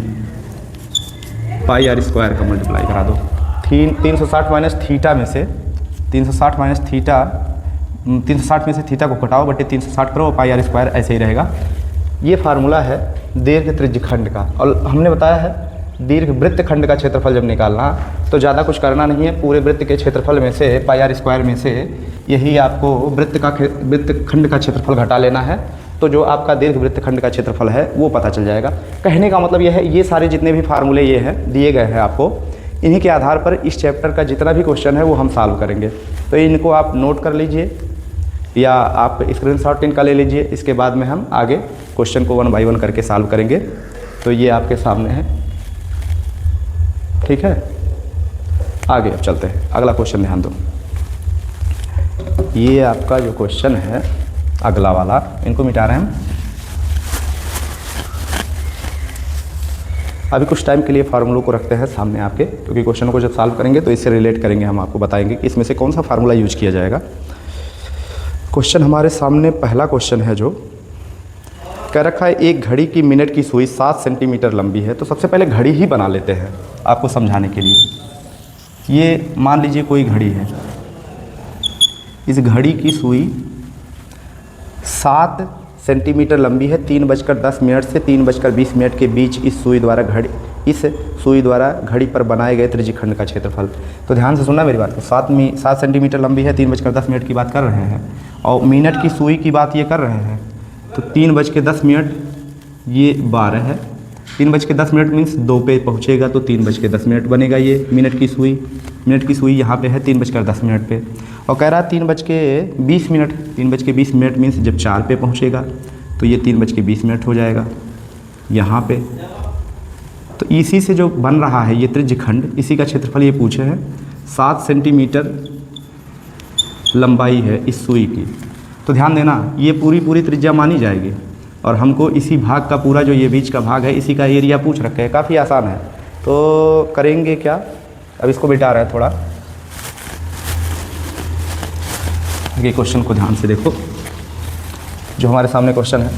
पाई आर स्क्वायर का मल्टीप्लाई करा दो। 360 माइनस थीटा में से 360 माइनस थीटा, 360 में से थीटा को घटाओ बटे 360 करो, पाई आर स्क्वायर ऐसे ही रहेगा। ये फार्मूला है दीर्घ त्रिज्य खंड का। और हमने बताया है दीर्घ वृत्त खंड का क्षेत्रफल जब निकालना तो ज़्यादा कुछ करना नहीं है, पूरे वृत्त के क्षेत्रफल में से पाई आर स्क्वायर में से यही आपको वृत्त खंड का क्षेत्रफल घटा लेना है, तो जो आपका दीर्घ वृत्त खंड का क्षेत्रफल है वो पता चल जाएगा। कहने का मतलब यह है, ये सारे जितने भी फार्मूले ये हैं दिए गए हैं आपको, इन्हीं के आधार पर इस चैप्टर का जितना भी क्वेश्चन है वो हम सॉल्व करेंगे। तो इनको आप नोट कर लीजिए या आप स्क्रीनशॉट इनका ले लीजिए, इसके बाद में हम आगे क्वेश्चन को 1 बाय 1 करके सॉल्व करेंगे। तो ये आपके सामने है, ठीक है। आगे अब चलते हैं, अगला क्वेश्चन ध्यान दो। ये आपका जो क्वेश्चन है अगला वाला, इनको मिटा रहे हैं हम। अभी कुछ टाइम के लिए फार्मूलों को रखते हैं सामने आपके, क्योंकि क्वेश्चन को जब सॉल्व करेंगे तो इससे रिलेट करेंगे, हम आपको बताएंगे कि इसमें से कौन सा फार्मूला यूज किया जाएगा। क्वेश्चन हमारे सामने पहला क्वेश्चन है जो कह रखा है एक घड़ी की मिनट की सुई 7 सेंटीमीटर लंबी है। तो सबसे पहले घड़ी ही बना लेते हैं आपको समझाने के लिए। ये मान लीजिए कोई घड़ी है, इस घड़ी की सुई 7 सेंटीमीटर लंबी है। 3:10 से 3:20 के बीच इस सुई द्वारा घड़ी पर बनाए गए त्रिज्यखंड का क्षेत्रफल। तो ध्यान से सुनना मेरी बात को। 7 सेंटीमीटर लंबी है, 3:10 की बात कर रहे हैं, और मिनट की सुई की बात ये कर रहे हैं। तो 3:10 ये 12 है। 3:10 मीन्स 2 पे पहुँचेगा तो 3:10 बनेगा ये मिनट की सुई। मिनट की सुई यहाँ पे है 3:10 पे, और कह रहा है 3:20 मीन्स जब 4 पे पहुँचेगा तो ये 3:20 हो जाएगा यहाँ पे। तो इसी से जो बन रहा है ये त्रिज्यखंड, इसी का क्षेत्रफल ये पूछे हैं। 7 सेंटीमीटर लंबाई है इस सुई की। तो ध्यान देना, ये पूरी त्रिज्या मानी जाएगी, और हमको इसी भाग का पूरा जो ये बीच का भाग है इसी का एरिया पूछ रखे हैं। काफ़ी आसान है। तो करेंगे क्या, अब इसको मिटा रहे हैं थोड़ा। ये क्वेश्चन को ध्यान से देखो, जो हमारे सामने क्वेश्चन है।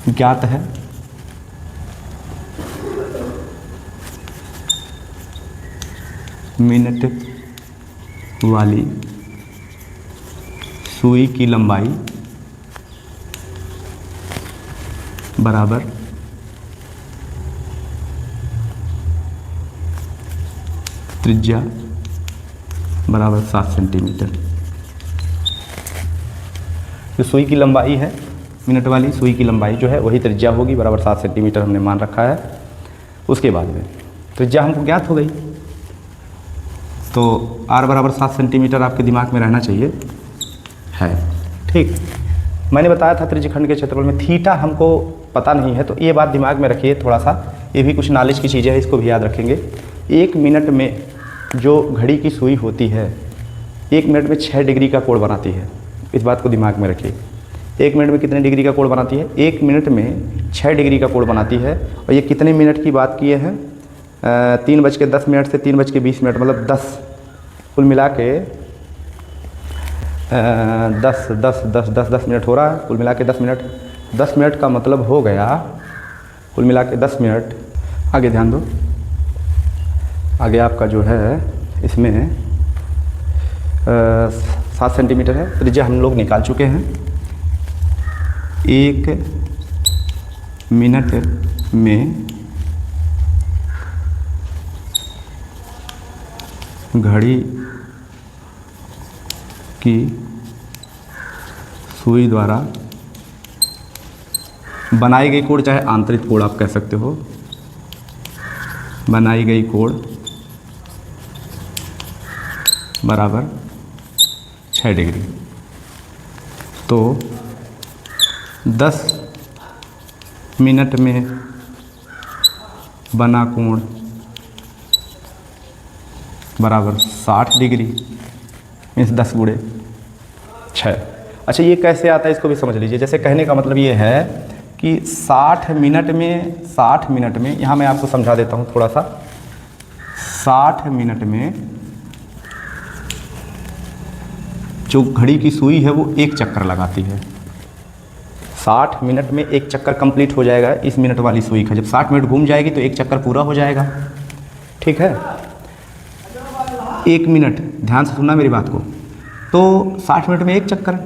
ज्ञात है मिनट वाली सुई की लंबाई बराबर त्रिज्या बराबर 7 सेंटीमीटर। जो सुई की लंबाई है मिनट वाली, सुई की लंबाई जो है वही त्रिज्या होगी, बराबर 7 सेंटीमीटर हमने मान रखा है। उसके बाद में त्रिज्या हमको ज्ञात हो गई, तो r बराबर 7 सेंटीमीटर आपके दिमाग में रहना चाहिए है। ठीक, मैंने बताया था त्रिज्यखंड के क्षेत्रफल में थीटा हमको पता नहीं है, तो ये बात दिमाग में रखिए थोड़ा सा, ये भी कुछ नॉलेज की चीज़ें हैं, इसको भी याद रखेंगे। 1 मिनट में जो घड़ी की सुई होती है 1 मिनट में 6 डिग्री का कोण बनाती है, इस बात को दिमाग में रखिए। 1 मिनट में कितने डिग्री का कोण बनाती है? 1 मिनट में 6 डिग्री का कोण बनाती है। और ये कितने मिनट की बात किए हैं? 3:10 से 3:20, मतलब 10, कुल मिला के 10 मिनट हो रहा है, कुल मिला के 10 मिनट। 10 मिनट का मतलब हो गया कुल मिला के 10 मिनट। आगे ध्यान दो, आगे आपका जो है इसमें 7 सेंटीमीटर है, त्रिज्या हम लोग निकाल चुके हैं। 1 मिनट में घड़ी की सुई द्वारा बनाई गई कोण, चाहे आंतरिक कोण आप कह सकते हो, बनाई गई कोण बराबर 6 डिग्री। तो 10 मिनट में बना कोण बराबर 60 डिग्री, मीन्स 10 गुणे 6। अच्छा, ये कैसे आता है इसको भी समझ लीजिए। जैसे कहने का मतलब ये है कि 60 मिनट में यहाँ मैं आपको समझा देता हूँ थोड़ा सा। 60 मिनट में जो घड़ी की सुई है वो एक चक्कर लगाती है। 60 मिनट में एक चक्कर कंप्लीट हो जाएगा इस मिनट वाली सुई का। जब 60 मिनट घूम जाएगी तो एक चक्कर पूरा हो जाएगा। ठीक है, 1 मिनट, ध्यान से सुनना मेरी बात को। तो 60 मिनट में एक चक्कर,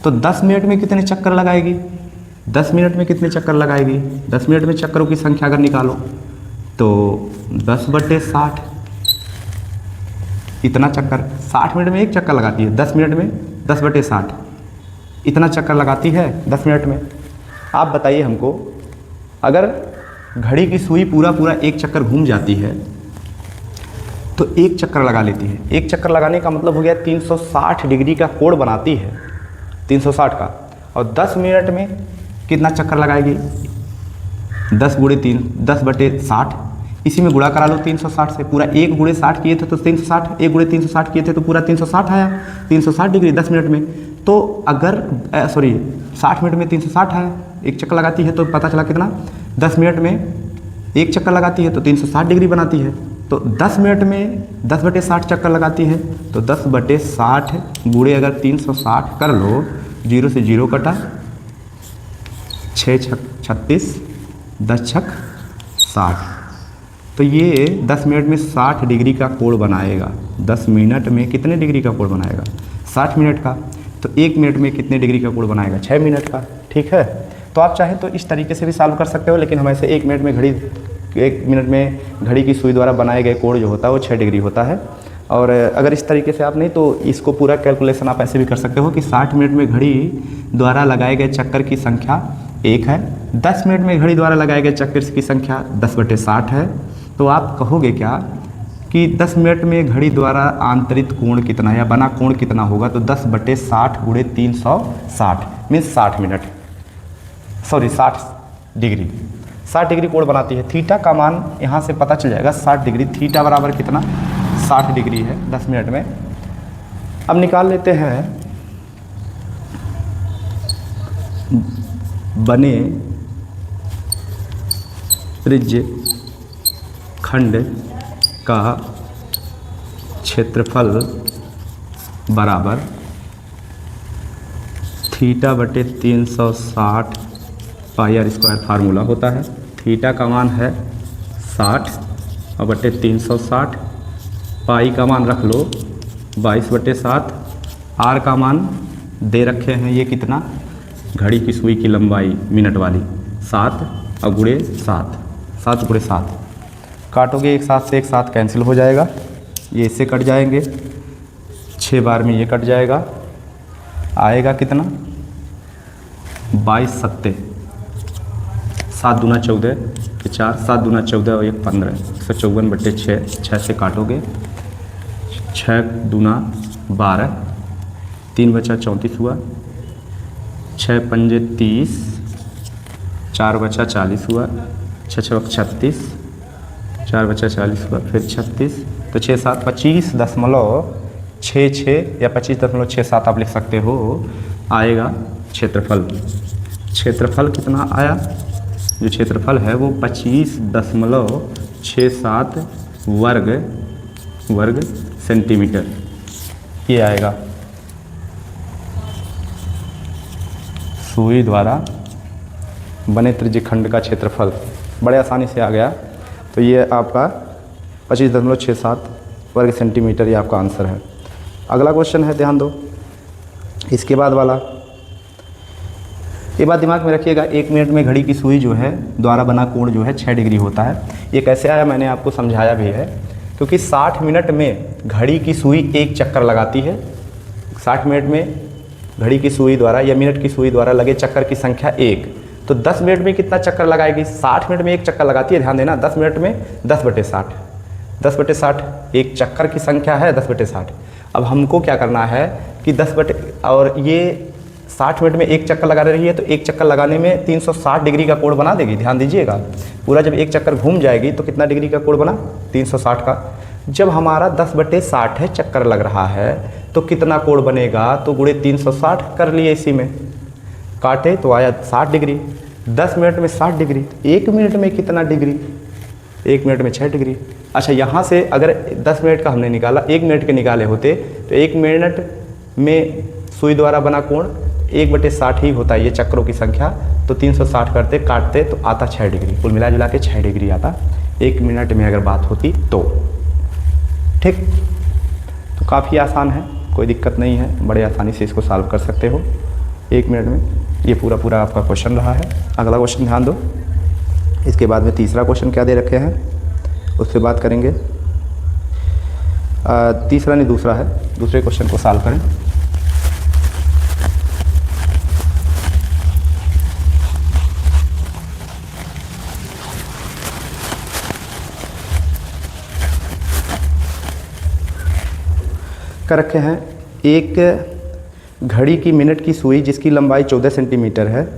तो 10 मिनट में कितने चक्कर लगाएगी? 10 मिनट में कितने चक्कर लगाएगी? 10 मिनट में चक्करों की संख्या अगर निकालो तो 10/60, इतना चक्कर 60 मिनट में एक चक्कर लगाती है। 10 मिनट में 10/60 इतना चक्कर लगाती है 10 मिनट में। आप बताइए हमको, अगर घड़ी की सुई पूरा एक चक्कर घूम जाती है तो एक चक्कर लगा लेती है। एक चक्कर लगाने का मतलब हो गया 360 डिग्री का कोण बनाती है, 360 का। और 10 मिनट में कितना चक्कर लगाएगी? 10 गुणे 3, 10/60, इसी में गुणा करा लो 360 से। पूरा 1 गुणे 60 किए थे तो 360, 1 गुणे 360 किए थे तो पूरा 360 आया, 360 डिग्री 10 मिनट में। तो अगर 60 मिनट में 360 आया, एक चक्कर लगाती है तो पता चला कितना? 10 मिनट में एक चक्कर लगाती है तो 360 डिग्री बनाती है। तो 10 मिनट में 10/60 चक्कर लगाती है, तो 10/60 गुणे अगर 360 कर लो, 0 से 0 कटा, 6 छक 36, 10 छक 60। तो ये 10 मिनट में 60 डिग्री का कोण बनाएगा। 10 मिनट में कितने डिग्री का कोण बनाएगा? 60 मिनट का। तो 1 मिनट में कितने डिग्री का कोण बनाएगा? 6 मिनट का। ठीक है, तो आप चाहें तो इस तरीके से भी सॉल्व कर सकते हो, लेकिन हम ऐसे 1 मिनट में घड़ी की सुई द्वारा बनाए गए कोण जो होता है वो 6 डिग्री होता है। और अगर इस तरीके से आप नहीं, तो इसको पूरा कैलकुलेशन आप ऐसे भी कर सकते हो कि 60 मिनट में घड़ी द्वारा लगाए गए चक्कर की संख्या 1 है, 10 मिनट में घड़ी द्वारा लगाए गए चक्कर की संख्या 10/60 है। तो आप कहोगे क्या कि 10 मिनट में घड़ी द्वारा आंतरिक कोण कितना या बना कोण कितना होगा? तो 10/60 गुणे 360 means 60 minute, sorry 60 degree. 60 degree कोण बनाती है। थीटा का मान यहाँ से पता चल जाएगा, 60 डिग्री। थीटा बराबर कितना? 60 डिग्री है 10 मिनट में। अब निकाल लेते हैं बने त्रिज्य खंड का क्षेत्रफल बराबर θ/360 πr² फार्मूला होता है। थीटा का मान है 60 और बटे 360, पाई का मान रख लो 22/7, आर का मान दे रखे हैं ये कितना? घड़ी की सुई की लंबाई मिनट वाली 7 और गुणे 7, 7 गुणे 7 काटोगे एक साथ से एक साथ कैंसिल हो जाएगा। ये इससे कट जाएंगे, 6 बार में ये कट जाएगा, आएगा कितना 22 सत्ते 7 दूना 14 4, 7 दूना 14 और 1 15, 154/6, 6 से काटोगे, 6 दूना 12, 3 बचा 34 हुआ, 6 पंजे 30, 4 बचा 40 हुआ, 6 6 36, 4 बचा 40 हुआ, फिर 36, तो 6 7 25.66 या 25.67 आप लिख सकते हो, आएगा क्षेत्रफल। क्षेत्रफल कितना आया, जो क्षेत्रफल है वो 25.67 वर्ग सेंटीमीटर ये आएगा। सुई द्वारा बने त्रिज्यखंड का क्षेत्रफल बड़े आसानी से आ गया। तो ये आपका 25.67 वर्ग सेंटीमीटर ये आपका आंसर है। अगला क्वेश्चन है, ध्यान दो, इसके बाद वाला। ये बात दिमाग में रखिएगा, 1 मिनट में घड़ी की सुई जो है द्वारा बना कोण जो है 6 डिग्री होता है। ये कैसे आया मैंने आपको समझाया भी है, क्योंकि 60 मिनट में घड़ी की सुई एक चक्कर लगाती है। 60 मिनट में घड़ी की सुई द्वारा या मिनट की सुई द्वारा लगे चक्कर की संख्या 1, तो 10 मिनट में कितना चक्कर लगाएगी, 60 मिनट में एक चक्कर लगाती है, ध्यान देना, 10 मिनट में 10/60, 10/60 एक चक्कर की संख्या है 10/60। अब हमको क्या करना है कि 10 और ये 60 मिनट में एक चक्कर लगा रही है, तो एक चक्कर लगाने में 360 डिग्री का कोण बना देगी। ध्यान दीजिएगा, पूरा जब एक चक्कर घूम जाएगी तो कितना डिग्री का कोण बना, 360 का। जब हमारा 10/60 है चक्कर लग रहा है, तो कितना कोण बनेगा, तो गुणे 360 कर लिए, इसी में काटे तो आया 60 डिग्री। 10 मिनट में 60 डिग्री, 1 मिनट में कितना डिग्री, 1 मिनट में 6 डिग्री। अच्छा, यहाँ से अगर 10 मिनट का हमने निकाला, 1 मिनट के निकाले होते, तो 1 मिनट में सुई द्वारा बना कोण 1/60 ही होता है, ये चक्रों की संख्या। तो 360 करते काटते तो आता 6 डिग्री, कुल मिला जुला के 6 डिग्री आता 1 मिनट में अगर बात होती तो। ठीक, तो काफ़ी आसान है, कोई दिक्कत नहीं है, बड़े आसानी से इसको सॉल्व कर सकते हो 1 मिनट में। ये पूरा आपका क्वेश्चन रहा है। अगला क्वेश्चन ध्यान दो, इसके बाद में तीसरा क्वेश्चन क्या दे रखे हैं उससे बात करेंगे। तीसरा नहीं दूसरा है, दूसरे क्वेश्चन को सॉल्व करें। कर रखे हैं, एक घड़ी की मिनट की सुई जिसकी लंबाई 14 सेंटीमीटर है,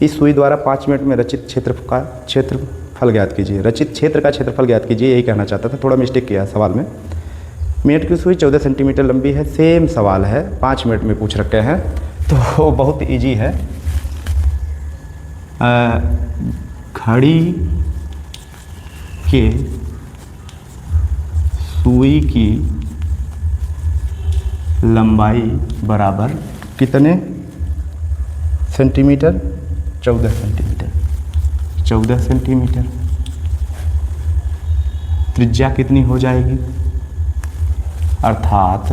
इस सुई द्वारा 5 मिनट में रचित क्षेत्रफल ज्ञात कीजिए। रचित क्षेत्र का क्षेत्रफल ज्ञात कीजिए, यही कहना चाहता था, थोड़ा मिस्टेक किया है सवाल में। मिनट की सुई 14 सेंटीमीटर लंबी है, सेम सवाल है, 5 मिनट में पूछ रखे हैं, तो बहुत इजी है। घड़ी के सुई की लंबाई बराबर कितने सेंटीमीटर, 14 सेंटीमीटर, 14 सेंटीमीटर। त्रिज्या कितनी हो जाएगी, अर्थात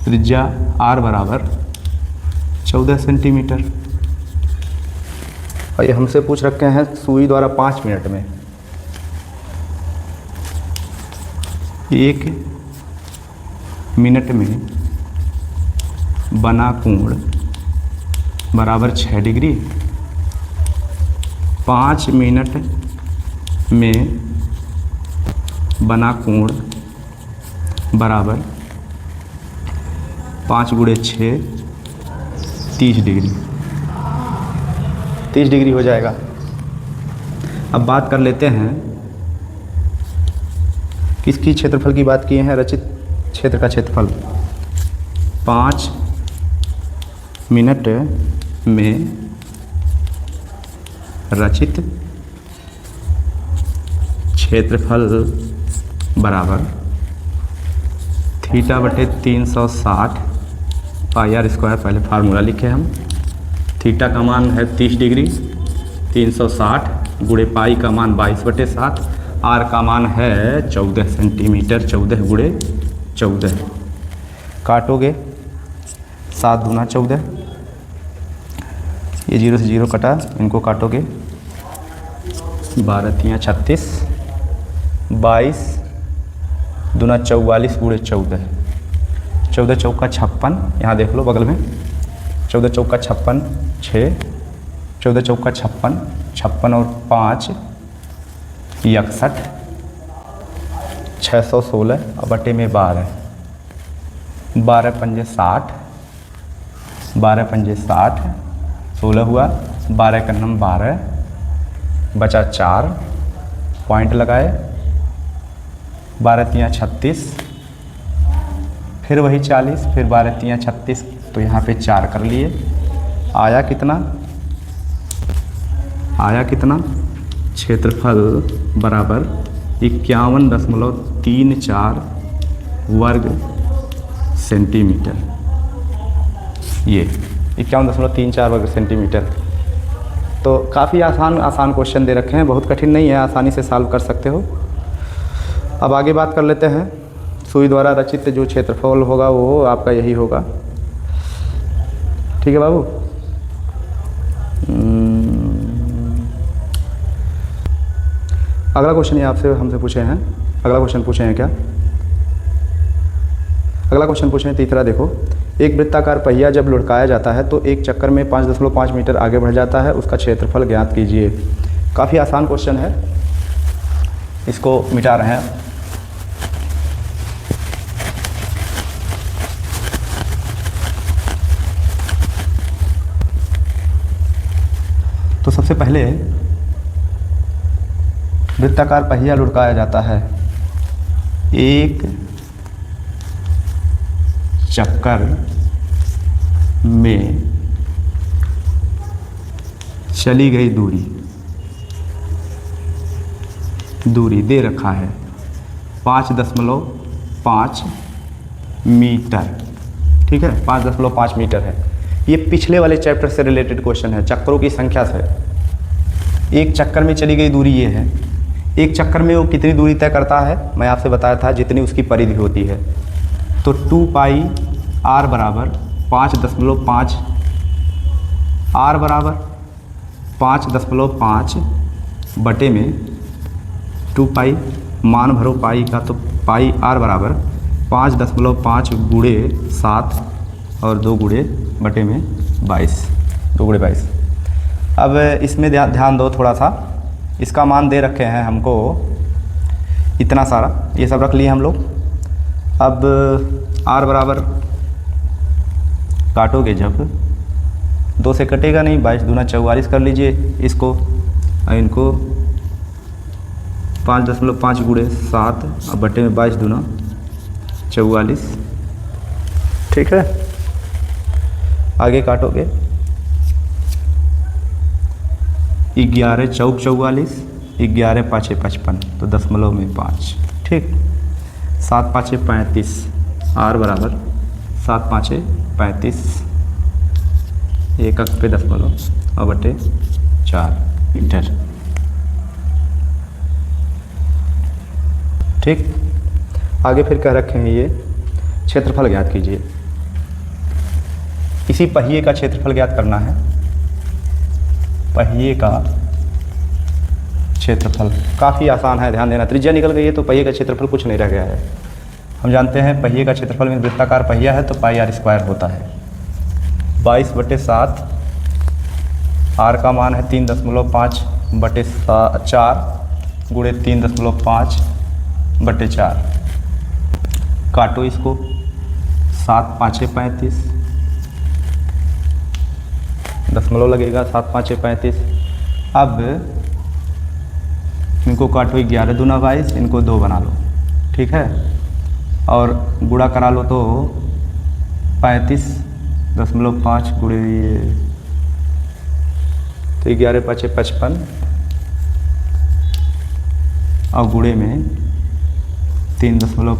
त्रिज्या r बराबर 14 सेंटीमीटर। और ये हमसे पूछ रखे हैं सुई द्वारा 5 मिनट में 1 मिनट में बना कोण बराबर 6 डिग्री, 5 मिनट में बना कोण बराबर 5 गुणे 6 30 डिग्री, 30 डिग्री हो जाएगा। अब बात कर लेते हैं किसकी क्षेत्रफल की बात किए हैं, रचित क्षेत्र का क्षेत्रफल। 5 मिनट में रचित क्षेत्रफल बराबर θ/360 πr²। पहले फार्मूला लिखे हम, थीटा का मान है 30 डिग्री, 360 गुणे पाई का मान 22/7, आर का मान है 14 सेंटीमीटर, 14 गुणे 14। काटोगे 7 दूना 14, ये 0 से 0 कटा, इनको काटोगे 12 तियां 36, 22 दूना 44 गुणे 14, 14 चौका 56, यहाँ देख लो बगल में, 14 चौका 56, 6, 14 चौका 56, 56 और 5 61, 616 और बटे में 12, 12 पंजे 60, 12 पंजे 60, 16 हुआ, 12 का नम 12, बचा 4, पॉइंट लगाए, 12 तियाँ 36, फिर वही 40, फिर 12 तियाँ 36, तो यहाँ पे 4 कर लिए, आया कितना, क्षेत्रफल बराबर 51.34 वर्ग सेंटीमीटर। ये 51.34 वर्ग सेंटीमीटर। तो काफ़ी आसान क्वेश्चन दे रखे हैं, बहुत कठिन नहीं है, आसानी से सॉल्व कर सकते हो। अब आगे बात कर लेते हैं। सुई द्वारा रचित जो क्षेत्रफल होगा वो आपका यही होगा, ठीक है बाबू। अगला क्वेश्चन ये आपसे हमसे पूछे हैं, अगला क्वेश्चन पूछे हैं क्या, अगला क्वेश्चन पूछे हैं तीसरा। देखो, एक वृत्ताकार पहिया जब लुढ़काया जाता है तो एक चक्कर में 5.5 मीटर आगे बढ़ जाता है, उसका क्षेत्रफल ज्ञात कीजिए। काफ़ी आसान क्वेश्चन है, इसको मिटा रहे हैं। तो सबसे पहले वृत्ताकार पहिया लुढ़काया जाता है, एक चक्कर में चली गई दूरी दे रखा है 5.5 मीटर, ठीक है, 5.5 मीटर है। ये पिछले वाले चैप्टर से रिलेटेड क्वेश्चन है, चक्करों की संख्या से। एक चक्कर में चली गई दूरी ये है, एक चक्कर में वो कितनी दूरी तय करता है, मैं आपसे बताया था जितनी उसकी परिधि होती है। तो 2 पाई r बराबर 5.5, r बराबर 5.5 बटे में 2 पाई, मान भरो पाई का, तो पाई r बराबर 5.5 गुणे 7 और 2 गुणे बटे में 22, 2 गुणे 22। अब इसमें ध्यान दो थोड़ा सा, इसका मान दे रखे हैं हमको इतना सारा, ये सब रख लिए हम लोग। अब r बराबर काटोगे जब 2 से कटेगा नहीं, 22 दूना 44 कर लीजिए इसको, और इनको 5.5 गुणे 7 और बटे में 22 दूना 44, ठीक है। आगे काटोगे 11 चौक 44, 11 पाँचे 55, तो 0.5, ठीक। 7 पाँचे 35, r बराबर 7 पाँचे 35, एक अंक पे 10 और बटे 4 मीटर, ठीक। आगे फिर कह रखे हैं ये क्षेत्रफल ज्ञात कीजिए। इसी पहिए का क्षेत्रफल ज्ञात करना है, पहिए का क्षेत्रफल काफ़ी आसान है, ध्यान देना। त्रिज्या निकल गई है तो पहिए का क्षेत्रफल कुछ नहीं रह गया है। हम जानते हैं पहिए का क्षेत्रफल में वृत्ताकार पहिया है तो पाई r स्क्वायर होता है। 22/7, r का मान है 3.5/4 गुणे 3.5/4। काटो इसको, 7 पाँचे 35, दशमलव लगेगा, 7 पाँचे 35। अब इनको काटो, 11 दूना 22, इनको 2 बना लो, ठीक है, और गुणा करा लो तो 35.5 गुणे तो 11 पाँचे 55 और गुणे में 3.5